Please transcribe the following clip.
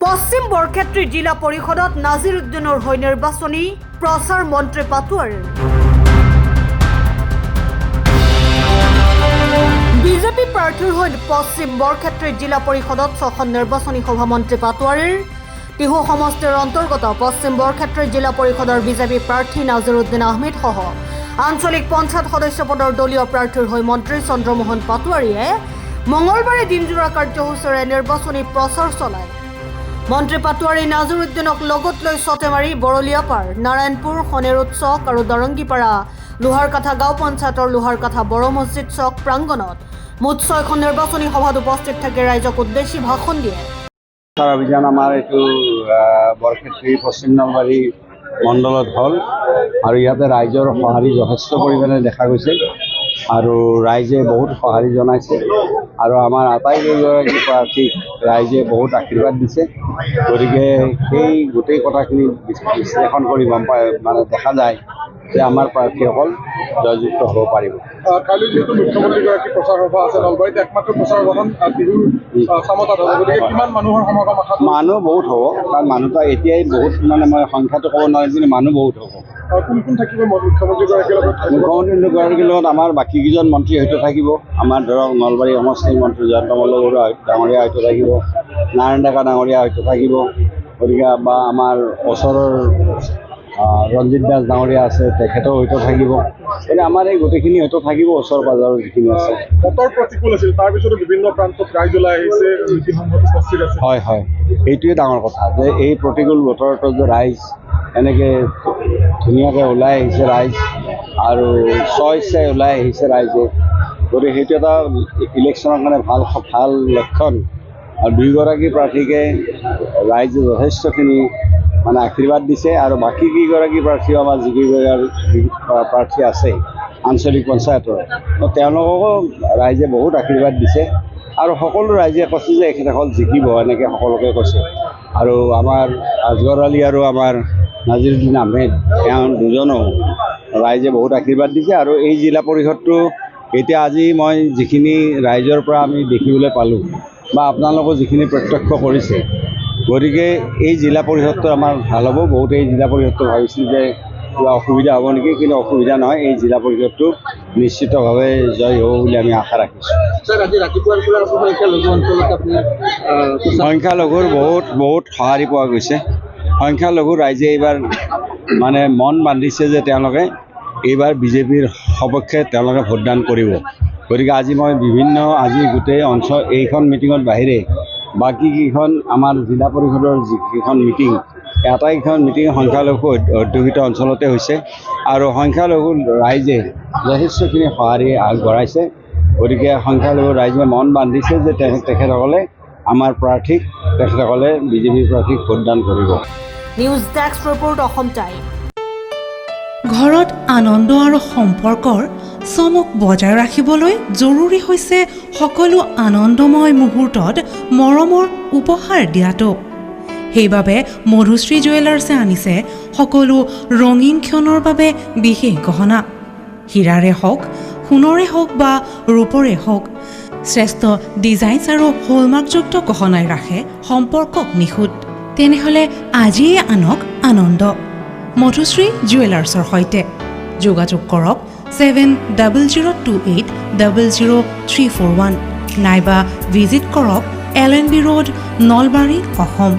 পশ্চিম বৰক্ষেত্ৰী জিলা পৰিষদত নাজিৰ উদ্দিনৰ হৈ নিৰ্বাচনী প্ৰচাৰ মন্ত্ৰী পাটোৱাৰীৰ বিজেপি প্ৰাৰ্থীৰ হৈ পশ্চিম বৰক্ষেত্ৰী জিলা পৰিষদত 6খন নিৰ্বাচনী সভা মন্ত্ৰী পাটোৱাৰীৰ টিহু সমষ্টিৰ অন্তৰ্গত পশ্চিম বৰক্ষেত্ৰী জিলা পৰিষদৰ বিজেপি প্ৰাৰ্থী নাজিৰ উদ্দিন আহমেদ সহ আঞ্চলিক পঞ্চায়ত সদস্য পদৰ দলীয় প্ৰাৰ্থীৰ হৈ মন্ত্ৰী চন্দ্ৰমোহন পাটোৱাৰীয়ে মঙলবাৰে দিনজোৰা কাৰ্যসূচীৰে নিৰ্বাচনী প্ৰচাৰ চলায়। মন্ত্ৰী পাটোৱাৰী নাজিৰ উদ্দিনক লগত লৈ চটেমাৰী বৰলিয়াপাৰ নাৰায়ণপুৰ খনেৰুত চক আৰু দৰংগীপাৰা লোহাৰকাঠা গাঁও পঞ্চায়তৰ লোহাৰকাঠা বড় মছজিদ চক প্ৰাংগণত মুঠ 6খন নিৰ্বাচনী সভাত উপস্থিত থাকি ৰাইজক উদ্দেশ্যি ভাষণ দিয়ে। অভিযান আমাৰ এইটো বৰক্ষেত্ৰী পশ্চিম নলবাৰী মণ্ডলত হ'ল আৰু ইয়াতে ৰাইজৰ সঁহাৰি যথেষ্ট পৰিমাণে দেখা গৈছে আৰু ৰাইজে বহুত সঁহাৰি জনাইছে আৰু আমাৰ আটাইকেইগৰাকী প্ৰাৰ্থীক ৰাইজে বহুত আশীৰ্বাদ দিছে। গতিকে সেই গোটেই কথাখিনি বিশ্লেষণ কৰি গম পাই দেখা যায় যে আমাৰ প্ৰাৰ্থীসকল জয়যুক্ত হ'ব পাৰিব। কালি যিহেতু মুখ্যমন্ত্ৰীগৰাকী প্ৰচাৰ সভা আছে নলবাৰীত একমাত্ৰ প্ৰচাৰ সভাখন বিহুৰ চামতাত হ'ব, গতিকে কিমান মানুহৰ সমাগম আশা? মানুহ বহুত হ'ব, কাৰণ মানুহটো এতিয়াই বহুত মই সংখ্যাটো ক'ব নোৱাৰিম, কিন্তু মানুহ বহুত হ'ব। কোন কোন থাকিব মুখ্যমন্ত্ৰীগৰাকীৰ লগত? মুখ্যমন্ত্ৰীগৰাকীৰ লগত আমাৰ বাকীকেইজন মন্ত্ৰী হয়তো থাকিব। আমাৰ ধৰক নলবাৰী সমষ্টিৰ মন্ত্ৰী জয়ন্ত মল্লবৰুৱা ডাঙৰীয়া হয়তো থাকিব, নাৰায়ণ ডেকা ডাঙৰীয়া হয়তো থাকিব। গতিকে বা আমাৰ ওচৰৰ ৰঞ্জিত দাস ডাঙৰীয়া আছে, তেখেতেও হয়তো থাকিব। গতিকে আমাৰ এই গোটেইখিনি হয়তো থাকিব, ওচৰ পাজৰৰ যিখিনি আছে। বতৰ প্ৰতিকূল আছিল, তাৰপিছতো বিভিন্ন প্ৰান্তত ৰাইজ ওলাই আহিছে, উপস্থিত আছে। হয় হয়, এইটোৱে ডাঙৰ কথা যে এই প্ৰতিকূল বতৰতো যে ৰাইজ এনেকৈ ধুনীয়াকৈ ওলাই আহিছে ৰাইজ আৰু স্বইচ্ছাই ওলাই আহিছে ৰাইজে। গতিকে সেইটো এটা ইলেকশ্যনৰ কাৰণে ভাল লক্ষণ আৰু দুয়োগৰাকী প্ৰাৰ্থীকে ৰাইজে যথেষ্টখিনি আশীৰ্বাদ দিছে আৰু বাকী কেইগৰাকী প্ৰাৰ্থীও আমাৰ যিকেইগৰাকী প্ৰাৰ্থী আছে আঞ্চলিক পঞ্চায়তৰ, তেওঁলোককো ৰাইজে বহুত আশীৰ্বাদ দিছে আৰু সকলো ৰাইজে কৈছে যে এখেতসকল জিকিব, এনেকৈ সকলোকে কৈছে। আৰু আমাৰ আজগৰ আলী আৰু আমাৰ নাজিৰ উদ্দিন আহমেদ তেওঁ দুজনেও ৰাইজে বহুত আশীৰ্বাদ দিছে। আৰু এই জিলা পৰিষদটো এতিয়া আজি মই যিখিনি ৰাইজৰ পৰা আমি দেখিবলৈ পালোঁ বা আপোনালোকেও যিখিনি প্ৰত্যক্ষ কৰিছে, গতিকে এই জিলা পৰিষদটো আমাৰ ভাল হ'ব। বহুতে এই জিলা পৰিষদটো ভাবিছিল যে কিবা অসুবিধা হ'ব নেকি, কিন্তু অসুবিধা নহয়। এই জিলা পৰিষদটো নিশ্চিতভাৱে জয় হ'ব বুলি আমি আশা ৰাখিছোঁ। সংখ্যালঘুৰ বহুত সঁহাৰি পোৱা গৈছে। সংখ্যালঘু ৰাইজে এইবাৰ মন বান্ধিছে যে তেওঁলোকে এইবাৰ বিজেপিৰ সপক্ষে তেওঁলোকে ভোটদান কৰিব। গতিকে আজি মই আজি গোটেই অঞ্চল এইখন মিটিঙৰ বাহিৰে বাকী কেইখন আমাৰ জিলা পৰিষদৰ যিকেইখন মিটিং, আটাইকেইখন মিটিং সংখ্যালঘু অধ্যুষিত অঞ্চলতে হৈছে আৰু সংখ্যালঘু ৰাইজে যথেষ্টখিনি সঁহাৰি আগবঢ়াইছে। গতিকে সংখ্যালঘু ৰাইজে মন বান্ধিছে যে তেখেতসকলে আমাৰ প্ৰাৰ্থীক, তেখেতসকলে বিজেপি প্ৰাৰ্থীক ভোটদান কৰিব। News desk report, Assam time. ঘৰত আনন্দ আৰু সম্পৰ্কৰ চমক বজাই ৰাখিবলৈ জৰুৰী হৈছে সকলো আনন্দময় মুহূৰ্তত মৰমৰ উপহাৰ দিয়াটো। সেইবাবে মধুশ্ৰী জুৱেলাৰ্ছে আনিছে সকলো ৰঙীন ক্ষণৰ বাবে বিশেষ গহনা। হীৰাৰে হওক, সোণৰে হওক বা ৰূপৰে হওক, শ্ৰেষ্ঠ ডিজাইনছ আৰু হলমাৰ্কযুক্ত গহনাই ৰাখে সম্পৰ্কক নিখুঁত। তেনেহ'লে আজিয়ে আনক আনন্দ মধুশ্ৰী জুৱেলাৰ্ছৰ সৈতে। যোগাযোগ কৰক 7028000341 নাইবা ভিজিট কৰক LNB ৰোড, নলবাৰী, অসম।